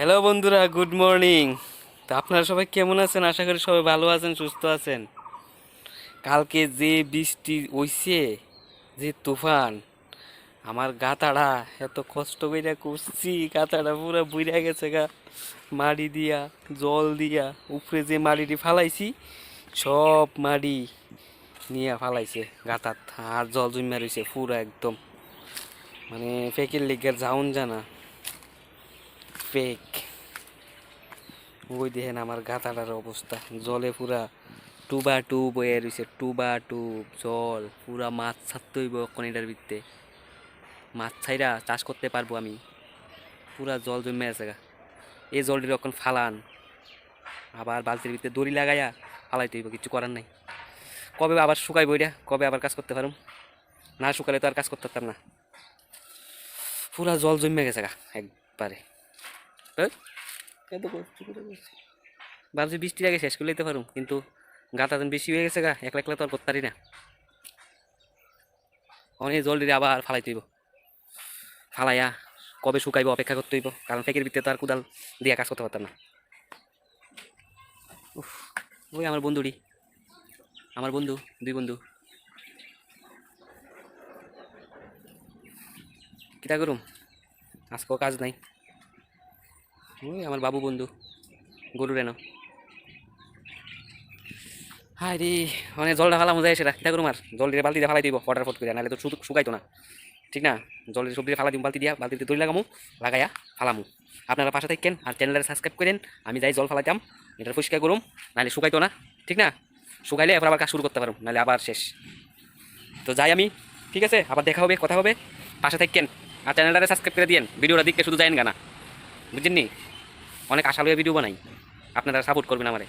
Hello বন্ধুরা, good morning. তো আপনারা সবাই কেমন আছেন? আশা করি সবাই ভালো আছেন, সুস্থ আছেন। কালকে যে বৃষ্টি হইছে, যে তুফান, আমার গাতাড়া এত কষ্ট কইরা করছি, গাতাড়া পুরো বুইড়া গেছে গা। মাড়ি দিয়া, জল দিয়া, উপরে যে মাড়িটি ফালাইছি সব মাড়ি নিয়ে ফালাইছে গাতাত। আর জল জমা রয়েছে পুরো একদম, মানে ফেকের লিগের যাউন জানা ফেক। ওই দেখেন আমার গাতাটার অবস্থা, জলে পুরা টুবা টুব বয়ে রয়েছে, টুবা টুব জল পুরা। মাছ ছাড়তে হইব এখন এটার ভিতরে, মাছ ছাইরা চাষ করতে পারবো আমি। পুরা জল জমে আছে গা, এই জলটির এখন ফালান, আবার বালতির ভিতরে দড়ি লাগাইয়া ফালাইতে হইব, কিছু করার নাই। কবে আবার শুকাইব এটা, কবে আবার কাজ করতে পারুম? না শুকালে তো আর কাজ করতে পারতাম না। পুরা জল জমে গেছে গা একবারে। এই, এত কষ্ট করে করছি। ভাবছি বৃষ্টির আগে শেষ করে দিতে পারুম, কিন্তু গাতা যখন বেশি হয়ে গেছে গা, একলা একলা তো আর করতে পারি না। অনেক জল দিলে আবার ফালাইতে হইব, ফালাইয়া কবে শুকাইব অপেক্ষা করতে হইব, কারণ ফেকের ভিতরে তো আর কুদাল দিয়ে কাজ করতে পারতাম না। উফ, ওই আমার বন্ধুটি, আমার বন্ধু, দুই বন্ধু কিতা করুম, আজকেও কাজ নাই। ওই আমার বাবু বন্ধু, গরু রেন। হাই রে, মানে জলটা ফালাম যায় সেটা কিতা করুম, আর জল দিয়ে বালতি দিয়ে ফালাই দিব ফটার ফট করে, নাহলে তো শুকাইতো না। ঠিক না? জলের সব দিয়ে ফালা দিব বালতি দিয়া, বালতিতে দড়ি লাগামু, লাগাইয়া ফালামু। আপনারা পাশে থাকেন আর চ্যানেলটা সাবস্ক্রাইব করেন। আমি যাই জল ফালাইতাম, এটা পরিষ্কার করুম, নাহলে শুকাইতো না। ঠিক না? শুকাইলে এরপর আবার কাজ শুরু করতে পারুম, নাহলে আবার শেষ। তো যাই আমি, ঠিক আছে? আবার দেখা হবে, কথা হবে। পাশে থাকেন আর চ্যানেলটা সাবস্ক্রাইব করে দিয়েন, ভিডিওটা দেখতে শুধু যাইন গানা, বুঝছেন নি? অনেক আশা লইয়া ভিডিও বানাই, আপনারা সাপোর্ট করবেন আমারে।